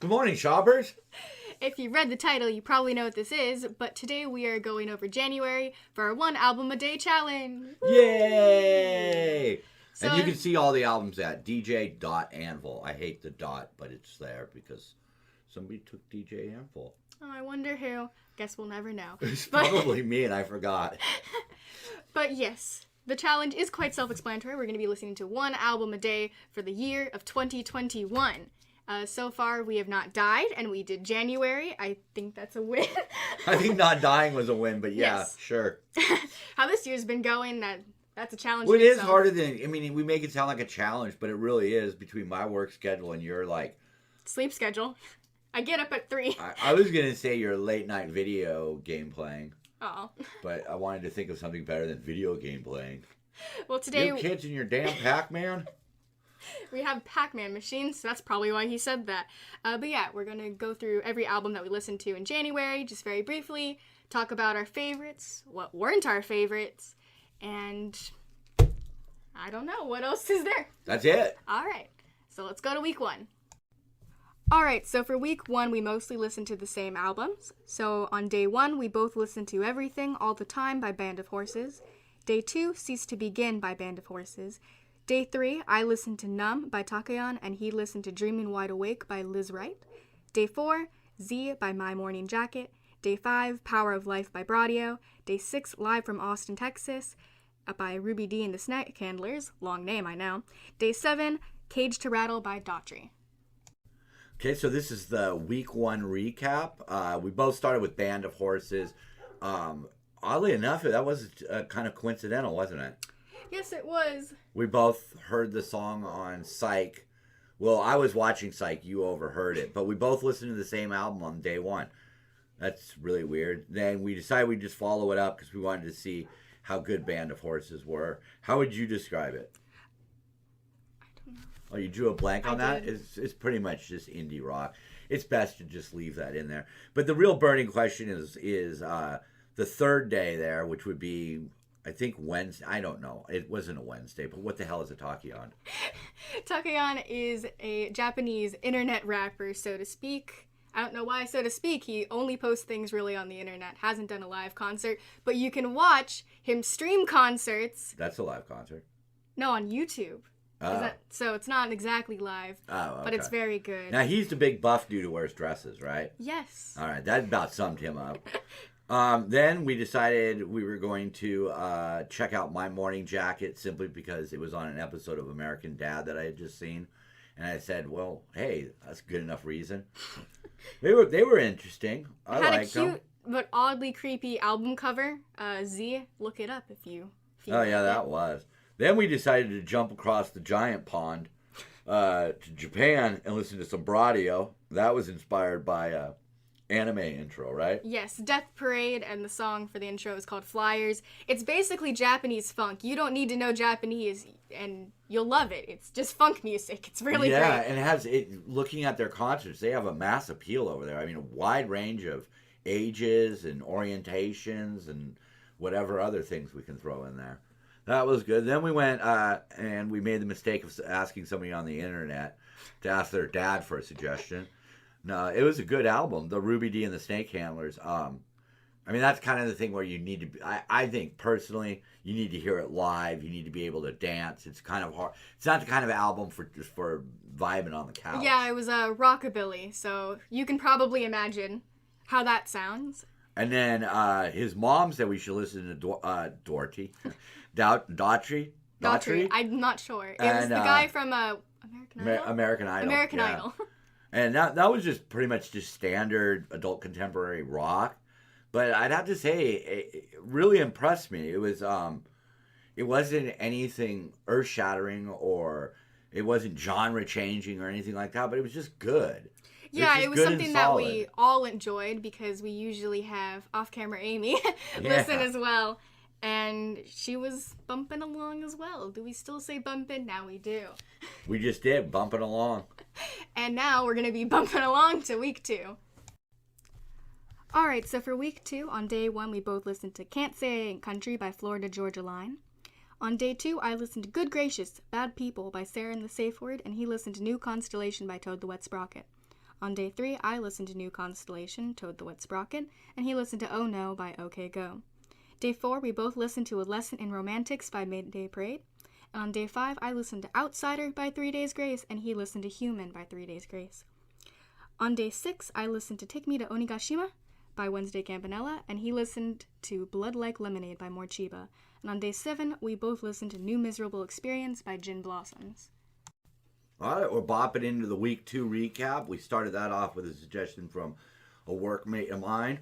Good morning, shoppers. If you read the title, you probably know what this is, but today we are going over January for our one album a day challenge. Woo! Yay! So, and you can see all the albums at dj.anvil. I hate the dot, but it's there because somebody took DJ Anvil. Oh, I wonder who. Guess we'll never know. It's probably me and I forgot. But yes, the challenge is quite self-explanatory. We're going to be listening to one album a day for the year of 2021. So far, we have not died, and we did January. I think that's a win. I think not dying was a win, but yeah, Yes. Sure. How this year's been going, that's a challenge. Well, it in is itself. harder than, we make it sound like a challenge, but it really is between my work schedule and your, Sleep schedule. I get up at 3. I was going to say your late night video game playing, Oh. but I wanted to think of something better than video game playing. Well, today You kids in your damn Pac-Man? we have Pac-Man machines, so that's probably why he said that. But yeah, we're going to go through every album that we listened to in January, just very briefly, talk about our favorites, what weren't our favorites, and I don't know, what else is there? That's it. All right, so let's go to week 1. All right, so for week 1, we mostly listened to the same albums. So on day 1, we both listened to Everything All the Time by Band of Horses. Day 2, Cease to Begin by Band of Horses. Day 3, I listened to Numb by Takayan, and he listened to Dreaming Wide Awake by Liz Wright. Day 4, Z by My Morning Jacket. Day 5, Power of Life by Bradio. Day 6, Live from Austin, Texas by Ruby D and the Snack Handlers. Long name, I know. Day 7, Cage to Rattle by Daughtry. Okay, so this is the week 1 recap. We both started with Band of Horses. Oddly enough, that was kind of coincidental, wasn't it? Yes, it was. We both heard the song on Psych. Well, I was watching Psych. You overheard it. But we both listened to the same album on day 1. That's really weird. Then we decided we'd just follow it up because we wanted to see how good Band of Horses were. How would you describe it? I don't know. Oh, you drew a blank on that? did. It's pretty much just indie rock. It's best to just leave that in there. But the real burning question is the third day there, which would be, I think, Wednesday. I don't know. It wasn't a Wednesday, but what the hell is a Takayan? Takayan is a Japanese internet rapper, so to speak. I don't know why, so to speak. He only posts things really on the internet, hasn't done a live concert, but you can watch him stream concerts. That's a live concert. No, on YouTube. Oh. So it's not exactly live, Oh, but it's very good. Now, he's the big buff dude who wears dresses, right? Yes. All right, that about summed him up. Then we decided we were going to check out My Morning Jacket simply because it was on an episode of American Dad that I had just seen. And I said, well, hey, that's good enough reason. They were interesting. I Had liked a cute them. but oddly creepy album cover. Z, look it up if you Oh, yeah, like that it. was. Then we decided to jump across the giant pond to Japan and listen to some Bradio. That was inspired by anime intro, right? Yes, Death Parade, and the song for the intro is called Flyers. It's basically Japanese funk. You don't need to know Japanese, and you'll love it. It's just funk music. It's really great. Yeah, and it has looking at their concerts, they have a mass appeal over there. I mean, a wide range of ages and orientations and whatever other things we can throw in there. That was good. Then we went and we made the mistake of asking somebody on the internet to ask their dad for a suggestion. No, it was a good album, the Ruby D and the Snake Handlers. I mean, that's kind of the thing where you need to be, I think, personally, you need to hear it live. You need to be able to dance. It's kind of hard. It's not the kind of album for vibing on the couch. Yeah, it was a rockabilly, so you can probably imagine how that sounds. And then his mom said we should listen to Daughtry. Daughtry? I'm not sure. It was And, the guy from American Idol? American Idol. American yeah. Idol. And that was just pretty much just standard adult contemporary rock. But I'd have to say, it really impressed me. It was, it wasn't anything earth-shattering or it wasn't genre-changing or anything like that, but it was just good. Yeah, it was good and something that solid. we all enjoyed because we usually have off-camera Amy listen as well. And she was bumping along as well. Do we still say bumping? Now we do. We just did, bumping along. And now we're going to be bumping along to week 2. Alright, so for week 2, on day 1, we both listened to Can't Say I Ain't Country by Florida Georgia Line. On day 2, I listened to Good Gracious, Bad People by Sarah and the Safe Word, and he listened to New Constellation by Toad the Wet Sprocket. On day 3, I listened to New Constellation, Toad the Wet Sprocket, and he listened to Oh No by OK Go. Day 4, we both listened to A Lesson in Romantics by Mayday Parade. And on day 5, I listened to Outsider by 3 Days Grace, and he listened to Human by 3 Days Grace. On day 6, I listened to Take Me to Onigashima by Wednesday Campanella, and he listened to Blood Like Lemonade by Morchiba. And on day 7, we both listened to New Miserable Experience by Gin Blossoms. All right, we're bopping into the week 2 recap. We started that off with a suggestion from a workmate of mine,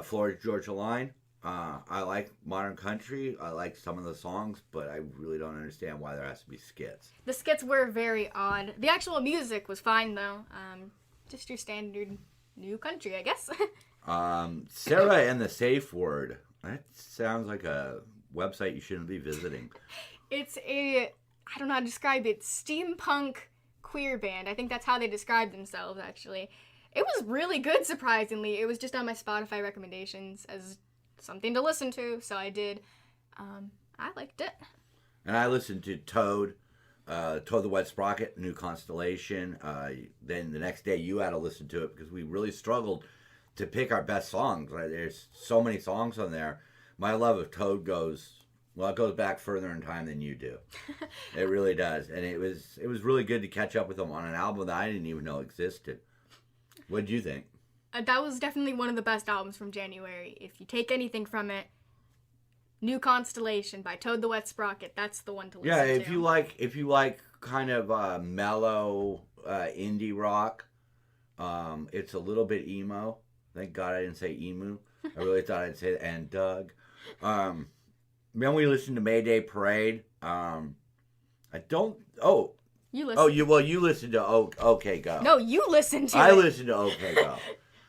Florida Georgia Line. I like modern country. I like some of the songs, but I really don't understand why there has to be skits. The skits were very odd. The actual music was fine, though. Just your standard new country, I guess. Sarah and the Safe Word. That sounds like a website you shouldn't be visiting. It's I don't know how to describe it, steampunk queer band. I think that's how they describe themselves, actually. It was really good, surprisingly. It was just on my Spotify recommendations as something to listen to, so I did. I liked it. And I listened to Toad the Wet Sprocket, New Constellation. Then the next day you had to listen to it because we really struggled to pick our best songs. Right? There's so many songs on there. My love of Toad goes back further in time than you do. It really does. And it was really good to catch up with them on an album that I didn't even know existed. What did you think? That was definitely one of the best albums from January. If you take anything from it, New Constellation by Toad the Wet Sprocket, that's the one to listen to. Yeah, if you like kind of mellow indie rock, it's a little bit emo. Thank God I didn't say emu. I really thought I'd say and Doug. Then we listened to Mayday Parade. You listened. You listened to OK Go. No, you listened to it. I listened to OK Go.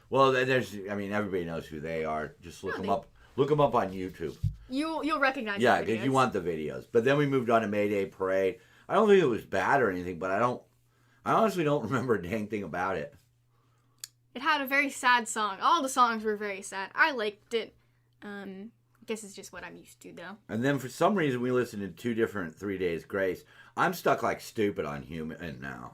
Well, everybody knows who they are. Just look them up. Look them up on YouTube. You'll recognize. Yeah, because you want the videos. But then we moved on to Mayday Parade. I don't think it was bad or anything, but I honestly don't remember a dang thing about it. It had a very sad song. All the songs were very sad. I liked it. I guess it's just what I'm used to, though. And then for some reason we listened to 2 different 3 Days Grace. I'm stuck like stupid on Human now.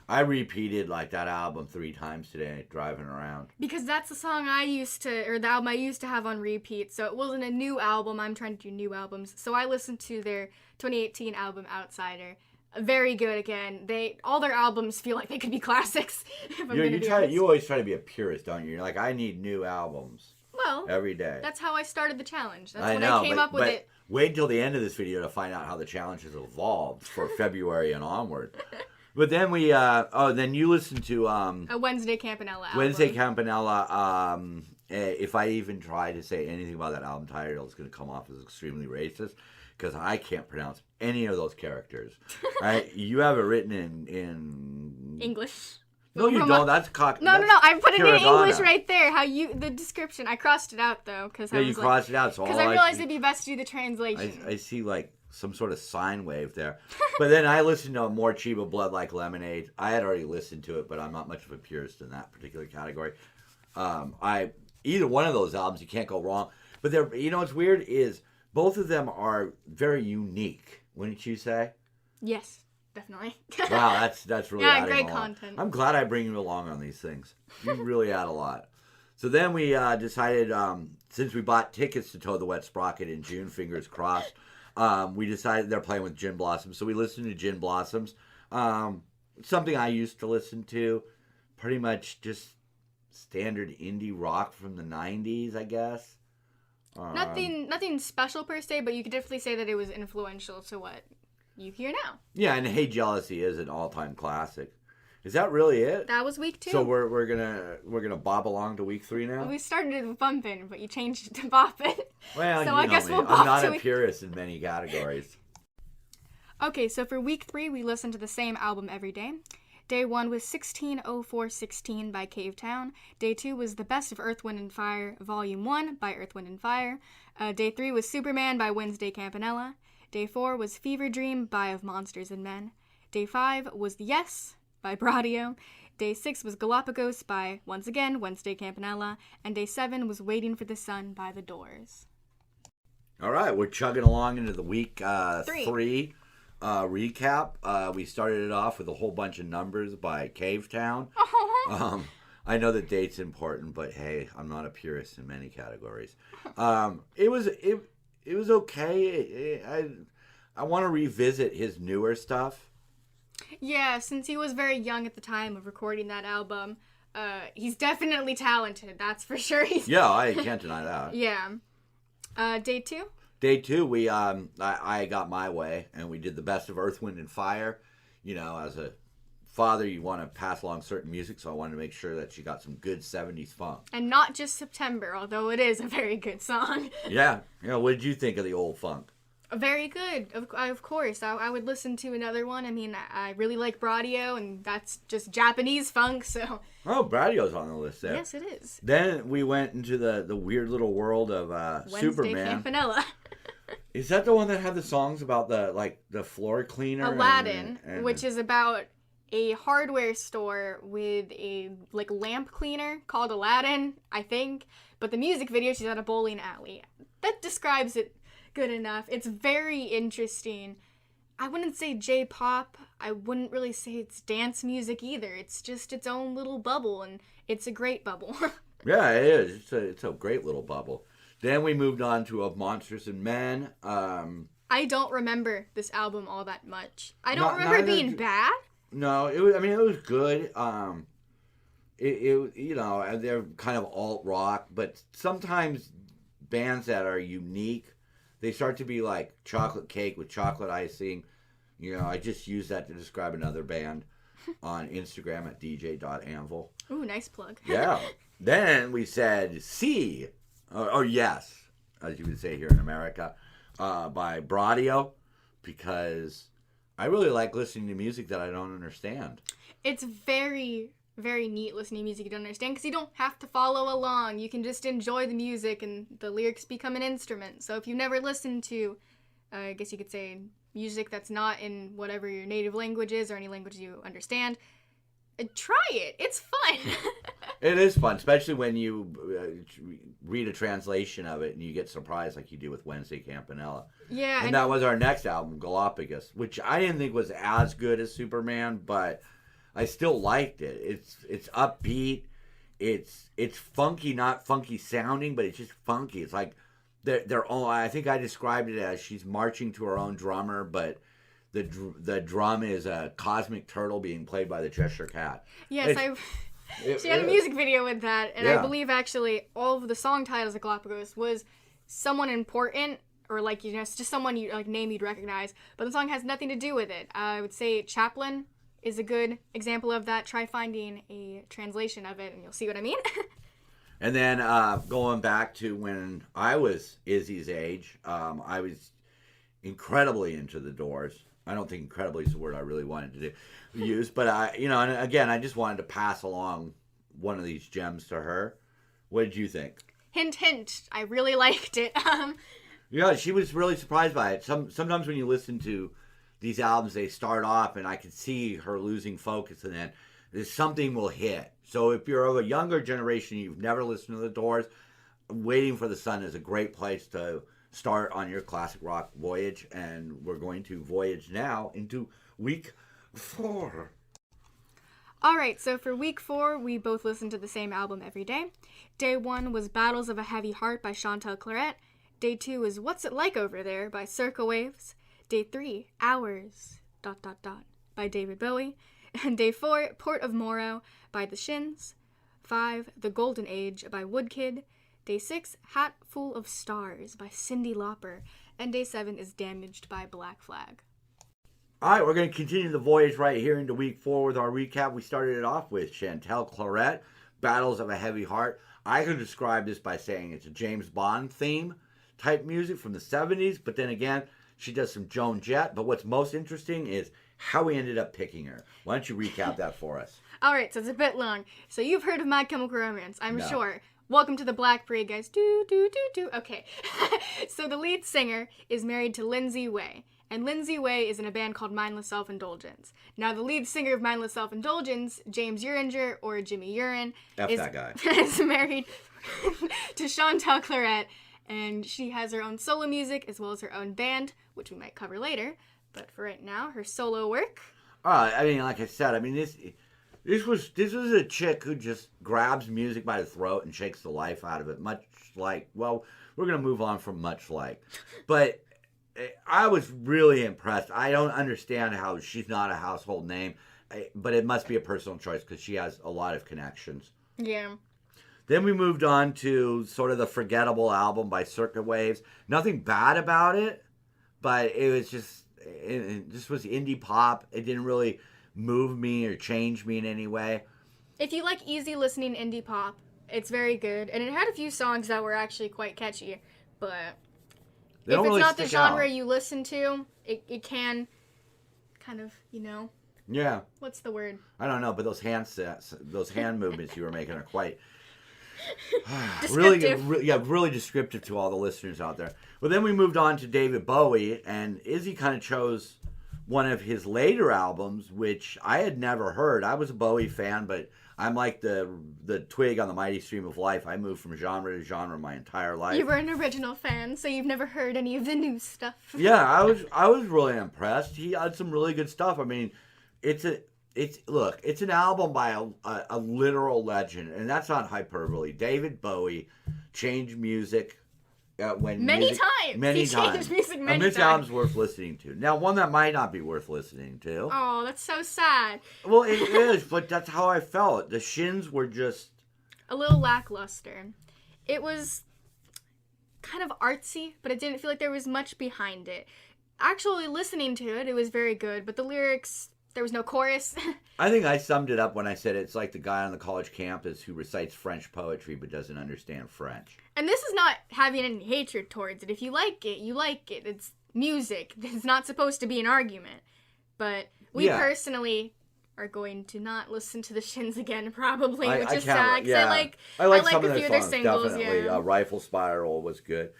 I repeated like that album 3 times today driving around. Because that's the song the album I used to have on repeat. So it wasn't a new album. I'm trying to do new albums. So I listened to their 2018 album Outsider. Very good again. All their albums feel like they could be classics. You always try to be a purist, don't you? You're like, I need new albums. Well, every day. That's how I started the challenge. That's when I came up with it. Wait until the end of this video to find out how the challenge has evolved for February and onward. But then then you listened to a Wednesday Campanella album. Wednesday Campanella. If I even try to say anything about that album title, it's going to come off as extremely racist because I can't pronounce any of those characters. Right? You have it written in English. No, you don't. That's cock. No. I put it in English right there. The description. I crossed it out though because crossed it out. So because I realized it'd be best to do the translation. I see like some sort of sine wave there. But then I listened to Morchiba, Blood Like Lemonade. I had already listened to it, but I'm not much of a purist in that particular category. Either one of those albums, you can't go wrong. But what's weird is both of them are very unique. Wouldn't you say? Yes. Definitely. Wow, that's really adding great a lot. content. I'm glad I bring you along on these things. You really add a lot. So then we decided, since we bought tickets to Toad the Wet Sprocket in June, fingers crossed, we decided they're playing with Gin Blossoms. So we listened to Gin Blossoms. Something I used to listen to, pretty much just standard indie rock from the 90s, I guess. Nothing special per se, but you could definitely say that it was influential to what you hear now. Yeah, and Hey Jealousy is an all-time classic. Is that really it? That was week 2. So we're gonna bob along to week 3 now. Well, we started it with bumping, but you changed it to bopping. Well, so I guess we'll bop. I'm not a purist in many categories. Okay, so for week 3, we listened to the same album every day. Day 1 was 160416 by Cave Town. Day 2 was The Best of Earth, Wind and Fire, Volume 1 by Earth, Wind and Fire. Day 3 was Superman by Wednesday Campanella. Day 4 was Fever Dream by Of Monsters and Men. Day 5 was Yes by Bradio. Day 6 was Galapagos by, once again, Wednesday Campanella. And Day 7 was Waiting for the Sun by The Doors. All right, we're chugging along into the week 3. recap. We started it off with a whole bunch of numbers by Cave Town. I know that date's important, but hey, I'm not a purist in many categories. It was okay. I want to revisit his newer stuff. Yeah, since he was very young at the time of recording that album, he's definitely talented. That's for sure. Yeah, I can't deny that. Yeah. Day 2? Day 2, we I got my way, and we did the best of Earth, Wind, and Fire. You know, as a father, you want to pass along certain music, so I wanted to make sure that she got some good 70s funk. And not just September, although it is a very good song. Yeah. What did you think of the old funk? Very good, of course. I would listen to another one. I mean, I really like Bradio, and that's just Japanese funk, so... Oh, Bradio's on the list there. Yes, it is. Then we went into the weird little world of Wednesday Superman. Campanella. Is that the one that had the songs about the floor cleaner? Aladdin, and which is about a hardware store with a lamp cleaner called Aladdin, I think. But the music video, she's at a bowling alley. That describes it good enough. It's very interesting. I wouldn't say J-pop. I wouldn't really say it's dance music either. It's just its own little bubble, and it's a great bubble. Yeah, it is. It's a great little bubble. Then we moved on to Of Monsters and Men. I don't remember this album all that much. I don't remember it being bad. No, it was good. They're kind of alt rock, but sometimes bands that are unique, they start to be like chocolate cake with chocolate icing. You know, I just use that to describe another band on Instagram at dj.anvil. Ooh, nice plug. Yeah. Then we said C, or yes, as you would say here in America, by Bradio, because I really like listening to music that I don't understand. It's very, very neat listening to music you don't understand, because you don't have to follow along. You can just enjoy the music, and the lyrics become an instrument. So if you've never listened to, I guess you could say, music that's not in whatever your native language is, or any language you understand, try it. It's fun. It is fun, especially when you read a translation of it and you get surprised like you do with Wednesday Campanella. Yeah. And that was our next album, Galapagos, which I didn't think was as good as Superman, but I still liked it. It's upbeat. It's funky, not funky sounding, but it's just funky. It's like they're all, I think I described it as she's marching to her own drummer, but the drum is a cosmic turtle being played by the Cheshire Cat. Yes, she had a music video with that, and yeah. I believe actually all of the song titles of Galapagos was someone important, or just someone name you'd recognize, but the song has nothing to do with it. I would say Chaplin is a good example of that. Try finding a translation of it, and you'll see what I mean. And then going back to when I was Izzy's age, I was incredibly into the Doors. I don't think incredibly is the word I really wanted to use, but and again, I just wanted to pass along one of these gems to her. What did you think? Hint, hint. I really liked it. Yeah, she was really surprised by it. Sometimes when you listen to these albums, they start off, and I could see her losing focus, and then something will hit. So if you're of a younger generation, you've never listened to the Doors, Waiting for the Sun is a great place to start on your classic rock voyage, and we're going to voyage now into week 4. Alright, so for week 4, we both listened to the same album every day. Day 1 was Battles of a Heavy Heart by Chantal Claret. Day 2 is What's It Like Over There by Circa Waves. Day 3, Hours, ... by David Bowie. And Day 4, Port of Morrow by The Shins. 5, The Golden Age by Woodkid. Day 6, Hat Full of Stars by Cyndi Lauper. And Day 7 is Damaged by Black Flag. All right, we're going to continue the voyage right here into week 4 with our recap. We started it off with Chantal Claret, Battles of a Heavy Heart. I could describe this by saying it's a James Bond theme type music from the 70s, but then again, she does some Joan Jett. But what's most interesting is how we ended up picking her. Why don't you recap that for us? All right, so it's a bit long. So you've heard of My Chemical Romance, I'm No. sure. Welcome to the Black Parade, guys. Do, do, do, do. Okay. So the lead singer is married to Lindsay Way. And Lindsay Way is in a band called Mindless Self-Indulgence. Now, the lead singer of Mindless Self-Indulgence, James Uringer, or Jimmy Urine, That guy. is married to Chantal Claret. And she has her own solo music as well as her own band, which we might cover later. But for right now, her solo work. I mean, like I said, I mean this was a chick who just grabs music by the throat and shakes the life out of it. Much like, well, we're gonna move on from much like, but I was really impressed. I don't understand how she's not a household name, but it must be a personal choice because she has a lot of connections. Yeah. Then we moved on to sort of the forgettable album by Circuit Waves. Nothing bad about it, but it just was indie pop. It didn't really move me or change me in any way. If you like easy listening indie pop, it's very good. And it had a few songs that were actually quite catchy. But if it's not the genre you listen to, it can kind of, Yeah. What's the word? I don't know, but those hand movements you were making are quite descriptive. really descriptive to all the listeners out there. Well, then we moved on to David Bowie, and Izzy kind of chose one of his later albums, which I had never heard. I was a Bowie fan, but I'm like the twig on the mighty stream of life. I moved from genre to genre my entire life. You were an original fan, so you've never heard any of the new stuff. Yeah, I was really impressed. He had some really good stuff. I mean, it's an album by a literal legend, and that's not hyperbole. David Bowie changed music many times. He changed music many times. Albums worth listening to. Now, one that might not be worth listening to. Oh, that's so sad. Well, it is, but that's how I felt. The Shins were just a little lackluster. It was kind of artsy, but it didn't feel like there was much behind it. Actually, listening to it, it was very good, but the lyrics, there was no chorus. I think I summed it up when I said it's like the guy on the college campus who recites French poetry but doesn't understand French. And this is not having any hatred towards it. If you like it, you like it. It's music. It's not supposed to be an argument. But we personally are going to not listen to the Shins again, probably, which is sad. Because I like some a few of their singles. Definitely. Yeah. Rifle Spiral was good.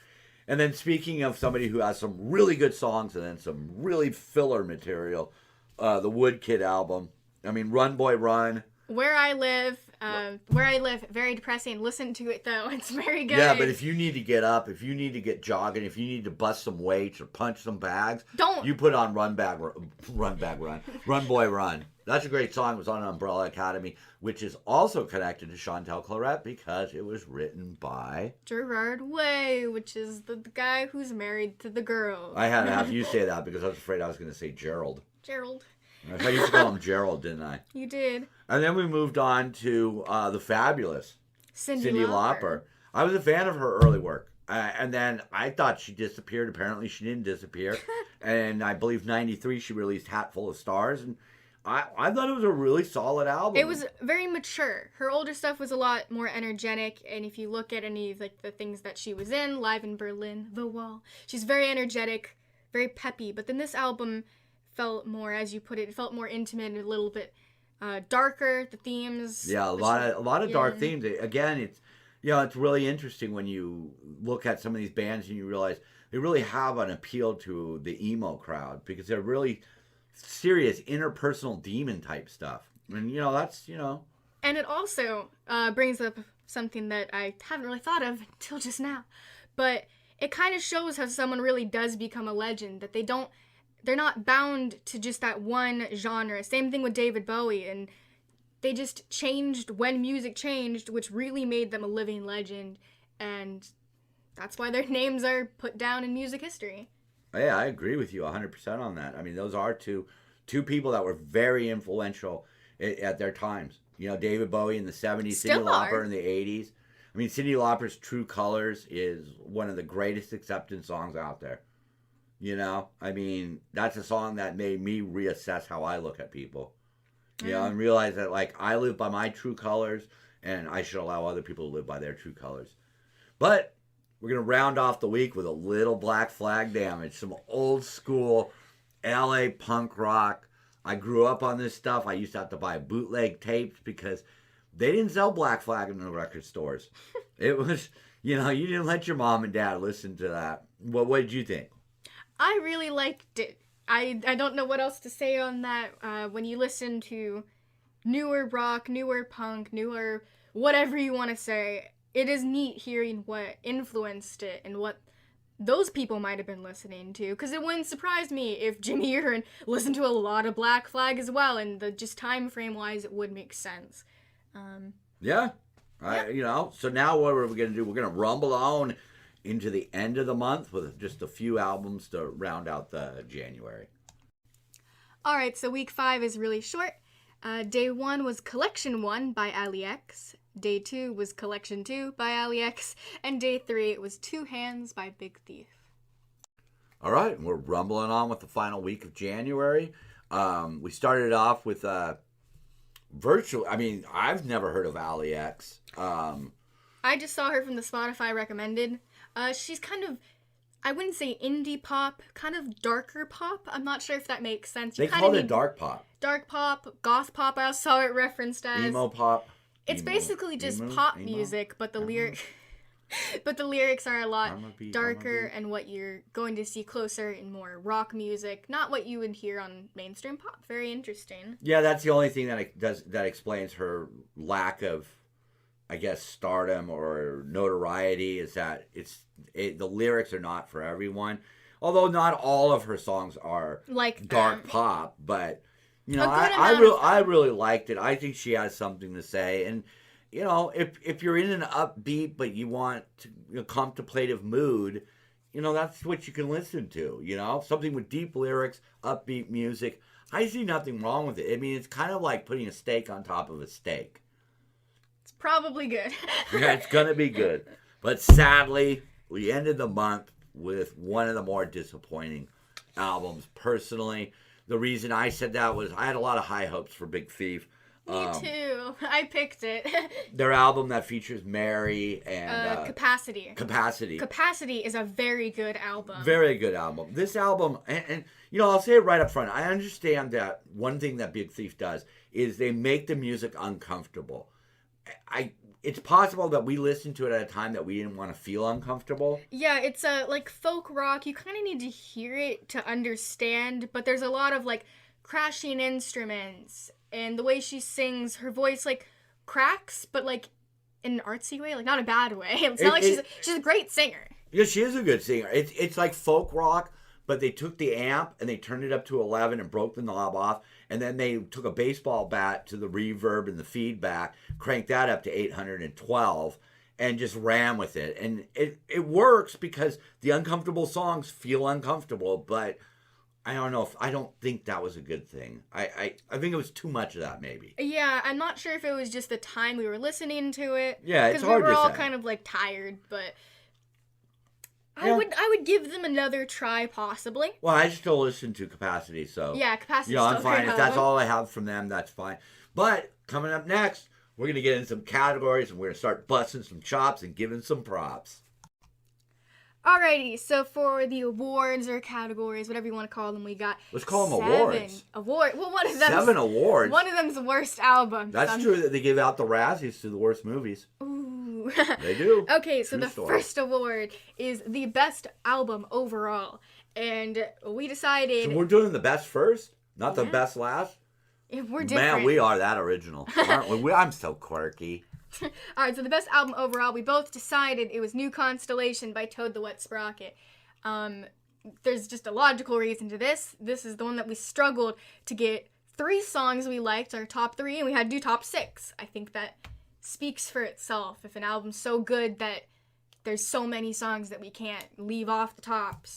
And then speaking of somebody who has some really good songs and then some really filler material, the Woodkid album. I mean, Run Boy Run. Where I live, very depressing. Listen to it though; it's very good. Yeah, but if you need to get up, if you need to get jogging, if you need to bust some weights or punch some bags, you put on Run Boy Run. That's a great song. It was on Umbrella Academy, which is also connected to Chantal Claret because it was written by Gerard Way, which is the guy who's married to the girl. I had to have you say that because I was afraid I was going to say Gerald. Gerald. I used to call him Gerald, didn't I? You did. And then we moved on to the fabulous Cyndi Lauper. I was a fan of her early work. And then I thought she disappeared. Apparently she didn't disappear. And I believe 93 she released Hatful of Stars. And I thought it was a really solid album. It was very mature. Her older stuff was a lot more energetic. And if you look at any of the things that she was in, Live in Berlin, The Wall, she's very energetic, very peppy. But then this album felt more, as you put it, felt more intimate and a little bit darker. The themes, a lot of dark themes. Again, it's really interesting when you look at some of these bands and you realize they really have an appeal to the emo crowd because they're really serious interpersonal demon type stuff. And that's. And it also brings up something that I haven't really thought of until just now, but it kind of shows how someone really does become a legend. That they're not bound to just that one genre. Same thing with David Bowie, and they just changed when music changed, which really made them a living legend, and that's why their names are put down in music history. Yeah, I agree with you 100% on that. I mean, those are two people that were very influential at their times. David Bowie in the 70s, Cyndi Lauper in the 80s. I mean, Cyndi Lauper's True Colors is one of the greatest acceptance songs out there. I mean, that's a song that made me reassess how I look at people. And realize that, I live by my true colors, and I should allow other people to live by their true colors. But we're going to round off the week with a little Black Flag damage. Some old school LA punk rock. I grew up on this stuff. I used to have to buy bootleg tapes because they didn't sell Black Flag in the record stores. It was, you didn't let your mom and dad listen to that. What did you think? I really liked it. I don't know what else to say on that. When you listen to newer rock, newer punk, newer whatever you want to say, it is neat hearing what influenced it and what those people might have been listening to, because it wouldn't surprise me if Jimmy Urine listened to a lot of Black Flag as well, and the just time frame wise, it would make sense. Yeah. So now what are we going to do? We're going to rumble on into the end of the month with just a few albums to round out the January. All right, so week 5 is really short. Day 1 was Collection 1 by Ali X. Day 2 was Collection 2 by Ali X. And Day 3, it was Two Hands by Big Thief. All right, we're rumbling on with the final week of January. We started off with virtual. I mean, I've never heard of Ali X. I just saw her from the Spotify recommended. She's kind of, I wouldn't say indie pop, kind of darker pop. I'm not sure if that makes sense. They called it dark pop. Dark pop, goth pop, I saw it referenced as. Emo pop. It's basically just pop music, but the lyrics are a lot darker and what you're going to see closer in more rock music, not what you would hear on mainstream pop. Very interesting. Yeah, that's the only thing that explains her lack of, I guess, stardom or notoriety, is that the lyrics are not for everyone. Although not all of her songs are like dark pop, but I really liked it. I think she has something to say, and if you're in an upbeat but you want a contemplative mood, that's what you can listen to. Something with deep lyrics, upbeat music. I see nothing wrong with it. I mean, it's kind of like putting a steak on top of a steak. It's probably good. Yeah, it's gonna be good. But sadly, we ended the month with one of the more disappointing albums. Personally, the reason I said that was I had a lot of high hopes for Big Thief. Me too. I picked it. Their album that features Mary and Capacity. Capacity. Capacity is a very good album. Very good album. This album, and I'll say it right up front. I understand that one thing that Big Thief does is they make the music uncomfortable. It's possible that we listened to it at a time that we didn't want to feel uncomfortable. Yeah, it's like folk rock. You kind of need to hear it to understand, but there's a lot of like crashing instruments, and the way she sings, her voice like cracks, but like in an artsy way, like not a bad way. It's not like she's a great singer. Yeah, she is a good singer. It's like folk rock, but they took the amp and they turned it up to 11 and broke the knob off. And then they took a baseball bat to the reverb and the feedback, cranked that up to 812, and just ran with it. And it works because the uncomfortable songs feel uncomfortable, but I don't think that was a good thing. I think it was too much of that, maybe. Yeah, I'm not sure if it was just the time we were listening to it. Yeah, it's hard to say. Because we were all kind of like tired, but I would give them another try, possibly. Well, I still listen to Capacity, so yeah, Capacity. I'm fine. If that's all I have from them, that's fine. But coming up next, we're gonna get in some categories and we're gonna start busting some chops and giving some props. Alrighty, so for the awards or categories, whatever you want to call them, we got let's call them 7 awards. Well, one of them 7 awards. One of them's the worst album. That's true that they give out the Razzies to the worst movies. Ooh. They do. Okay, so the first award is the best album overall, and we decided. So we're doing the best first, not the best last. If we're different. Man, we are that original, aren't we? I'm so quirky. Alright, so the best album overall, we both decided it was New Constellation by Toad the Wet Sprocket. There's just a logical reason to this. This is the one that we struggled to get 3 songs we liked, our top 3, and we had to do top 6. I think that speaks for itself. If an album's so good that there's so many songs that we can't leave off the top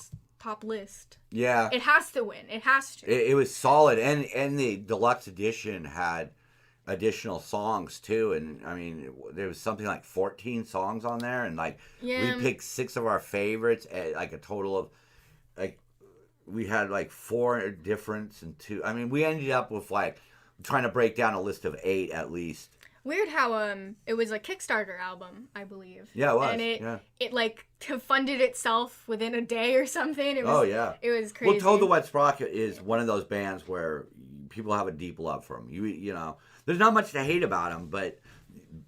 list. Yeah. It has to win. It has to. It was solid, and the deluxe edition had additional songs too, and I mean there was something like 14 songs on there, and we picked 6 of our favorites at like a total of we had 4 differents and 2. I mean we ended up with trying to break down a list of 8 at least. Weird how it was a Kickstarter album, I believe. Yeah, it was. And it funded itself within a day or something. It was crazy. Well, Toad the Wet Sprocket is one of those bands where people have a deep love for them. You know, there's not much to hate about them, but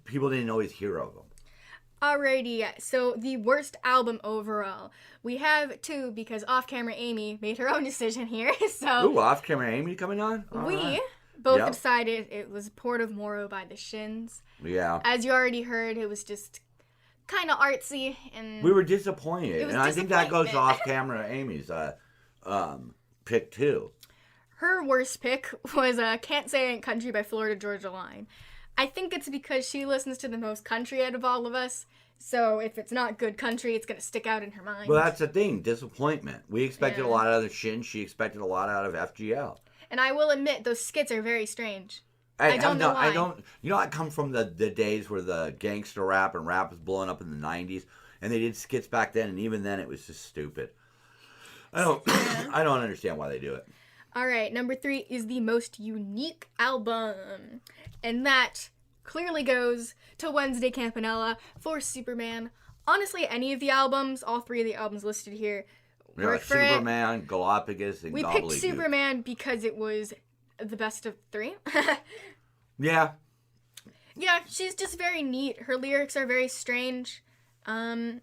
people didn't always hear of them. Alrighty, so the worst album overall. We have 2 because Off-Camera Amy made her own decision here. So ooh, Off-Camera Amy coming on? We both decided it was Port of Morrow by the Shins. Yeah. As you already heard, it was just kind of artsy, and We were disappointed, was and I think that goes disappointment. off camera. Amy's pick too. her worst pick was Can't Say I Ain't Country by Florida Georgia Line. I think it's because she listens to the most country out of all of us, so if it's not good country, it's going to stick out in her mind. Well, that's the thing, disappointment. We expected Yeah. a lot out of Shin. She expected a lot out of FGL. And I will admit, those skits are very strange. I don't know why. I come from the days where the gangster rap and rap was blowing up in the 90s, and they did skits back then, and even then it was just stupid. I don't understand why they do it. All right, number 3 is the most unique album. And that clearly goes to Wednesday Campanella for Superman. Honestly, any of the albums, all 3 of the albums listed here, Yeah, work like for it. Superman, Galapagos, and We Gobbledygook. picked Superman because it was the best of 3. Yeah. Yeah, she's just very neat. Her lyrics are very strange. And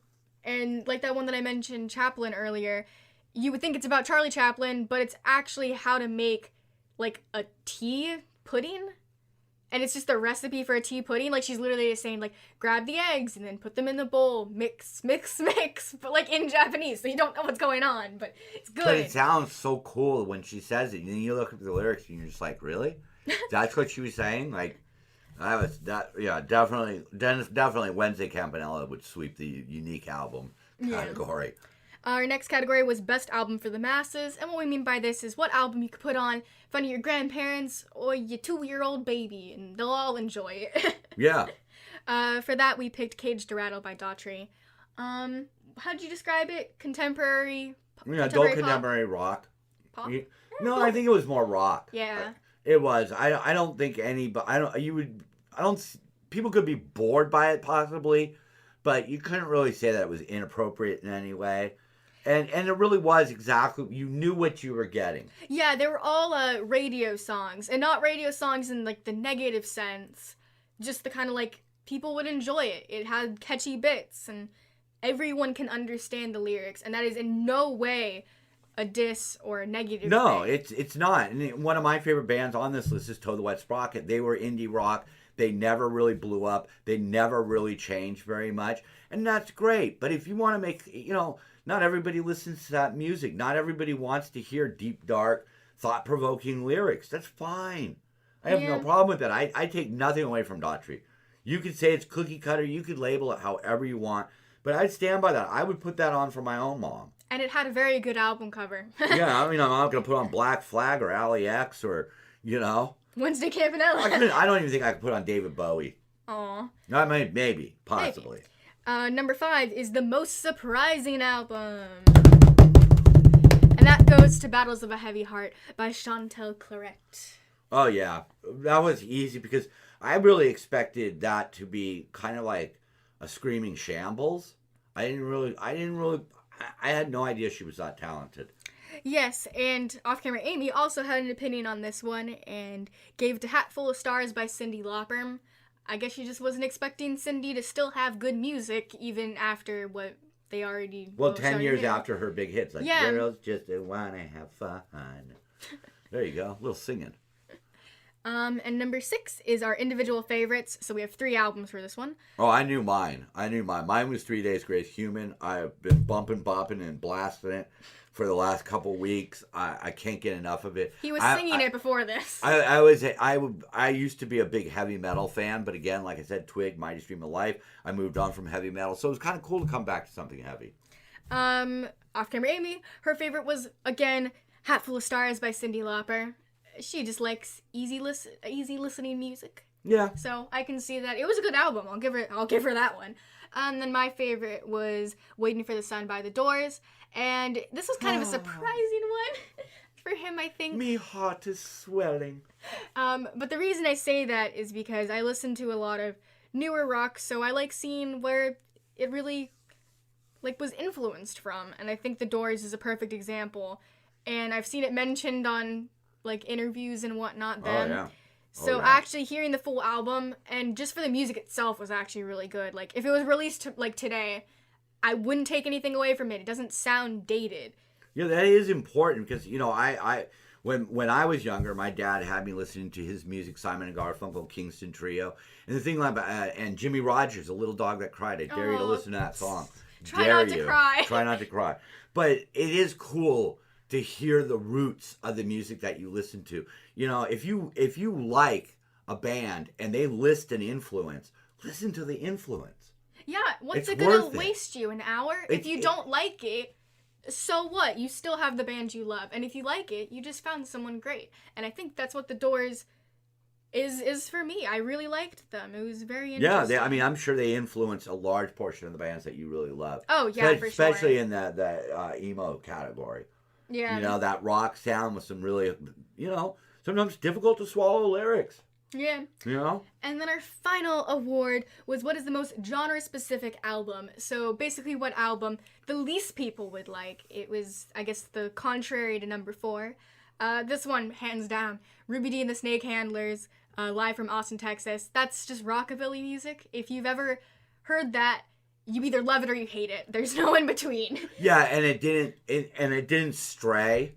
like that one that I mentioned, Chaplin, earlier, you would think it's about Charlie Chaplin, but it's actually how to make, like, a tea pudding. And it's just a recipe for a tea pudding. Like, she's literally just saying, like, grab the eggs and then put them in the bowl. Mix, mix, mix. But, like, in Japanese, so you don't know what's going on. But it's good. But it sounds so cool when she says it. And then you look at the lyrics and you're just like, really? That's what she was saying? Like, definitely Wednesday Campanella would sweep the unique album category. Our next category was Best Album for the Masses, and what we mean by this is what album you could put on in front of your grandparents or your 2-year-old baby, and they'll all enjoy it. Yeah. For that, we picked Cage to Rattle by Daughtry. How'd you describe it? Contemporary? Adult contemporary rock. Pop? No, I think it was more rock. Yeah. It was. I don't think people could be bored by it possibly, but you couldn't really say that it was inappropriate in any way. And it really was exactly, you knew what you were getting. Yeah, they were all radio songs, and not radio songs in, like, the negative sense. Just the kind of, like, people would enjoy it. It had catchy bits, and everyone can understand the lyrics, and that is in no way a diss or a negative No, thing. it's not. And one of my favorite bands on this list is Toad the Wet Sprocket. They were indie rock. They never really blew up. They never really changed very much. And that's great. But if you want to make, not everybody listens to that music. Not everybody wants to hear deep, dark, thought-provoking lyrics. That's fine. I have no problem with that. I take nothing away from Daughtry. You could say it's cookie cutter. You could label it however you want. But I'd stand by that. I would put that on for my own mom. And it had a very good album cover. Yeah, I'm not going to put on Black Flag or Ally X or, Wednesday Campanella. I don't even think I could put on David Bowie. Aw. No, maybe, possibly. Number 5 is the most surprising album. And that goes to Battles of a Heavy Heart by Chantal Claret. Oh, yeah. That was easy because I really expected that to be kind of like a Screaming Shambles. I had no idea she was that talented. Yes, and off-camera Amy also had an opinion on this one and gave it a Hatful of Stars by Cyndi Lauper. I guess she just wasn't expecting Cyndi to still have good music even after what they already... Well, 10 years after her big hits. Like, Yeah. girls just want to have fun. There you go. A little singing. And number 6 is our individual favorites. So we have 3 albums for this one. Oh, I knew mine. Mine was 3 Days Grace Human. I've been bumping, bopping, and blasting it for the last couple weeks. I can't get enough of it. He was singing it before this. I used to be a big heavy metal fan, but again, like I said, Twig, Mighty Stream of Life, I moved on from heavy metal, so it was kind of cool to come back to something heavy. Off-camera Amy, her favorite was, again, Hatful of Stars by Cyndi Lauper. She just likes easy listening music. Yeah. So I can see that. It was a good album. I'll give her that one. And then my favorite was Waiting for the Sun by The Doors. And this was kind of a surprising one for him, I think. Me heart is swelling. But the reason I say that is because I listen to a lot of newer rock, so I like seeing where it really was influenced from. And I think The Doors is a perfect example. And I've seen it mentioned on interviews and whatnot then. Oh, yeah. So actually hearing the full album, and just for the music itself, was actually really good. Like, if it was released today, I wouldn't take anything away from it. It doesn't sound dated. Yeah, that is important because, when when I was younger, my dad had me listening to his music, Simon and Garfunkel, Kingston Trio, and the thing about and Jimmy Rogers, A Little Dog That Cried. I dare you to listen to that song. Try not to cry. Try not to cry. But it is cool to hear the roots of the music that you listen to. You know, if you like a band and they list an influence, listen to the influence. Yeah, what's It's it gonna worth it. waste you, an hour? If you don't like it, so what? You still have the band you love. And if you like it, you just found someone great. And I think that's what The Doors is for me. I really liked them. It was very interesting. Yeah, I'm sure they influence a large portion of the bands that you really love. Oh, yeah, for sure. Especially in the emo category. Yeah. You know, that rock sound with some really, sometimes difficult to swallow lyrics. Yeah. You know? And then our final award was what is the most genre-specific album. So basically what album the least people would like. It was, I guess, the contrary to number 4. This one, hands down, Ruby Dee and the Snake Handlers, live from Austin, Texas. That's just rockabilly music. If you've ever heard that, you either love it or you hate it. There's no in between. Yeah, and it didn't stray.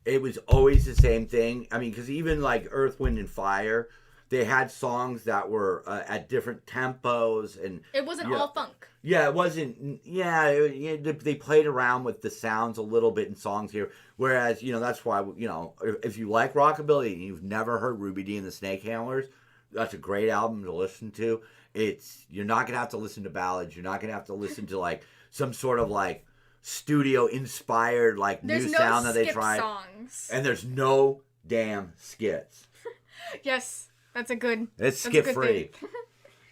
It was always the same thing. I mean, because even like Earth, Wind, and Fire, they had songs that were at different tempos, and it wasn't all funk. Yeah, it wasn't. Yeah, they played around with the sounds a little bit in songs here. Whereas, that's why, if you like rockabilly and you've never heard Ruby Dee and the Snake Handlers, that's a great album to listen to. You're not gonna have to listen to ballads. You're not gonna have to listen to like some sort of like studio inspired like new sound that they tried. Songs. And there's no damn skits. Yes, that's a good. It's skip free.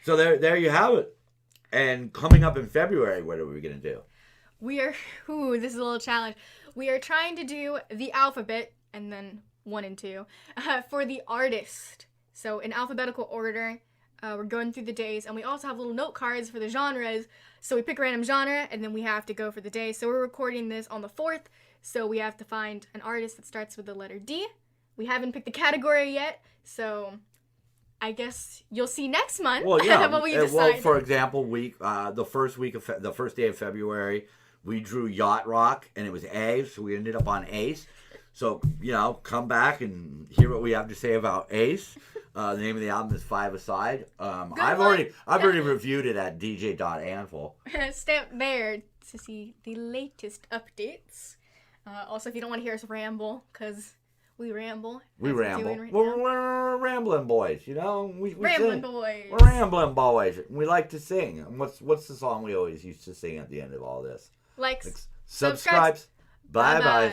So there you have it. And coming up in February, what are we gonna do? This is a little challenge. We are trying to do the alphabet and then 1 and 2 for the artist. So in alphabetical order, we're going through the days, and we also have little note cards for the genres. So we pick a random genre, and then we have to go for the day. So we're recording this on the 4th, so we have to find an artist that starts with the letter D. We haven't picked the category yet, so I guess you'll see next month what we decide. Well, for example, the first day of February, we drew yacht rock, and it was A, so we ended up on Ace. So, come back and hear what we have to say about Ace. The name of the album is 5 Aside. I've already reviewed it at dj.anvil. Stay up there to see the latest updates. Also, if you don't want to hear us ramble, because we ramble. We're rambling boys, Rambling boys. We're rambling boys. We like to sing. And what's the song we always used to sing at the end of all this? Likes. Subscribes. Bye-bye.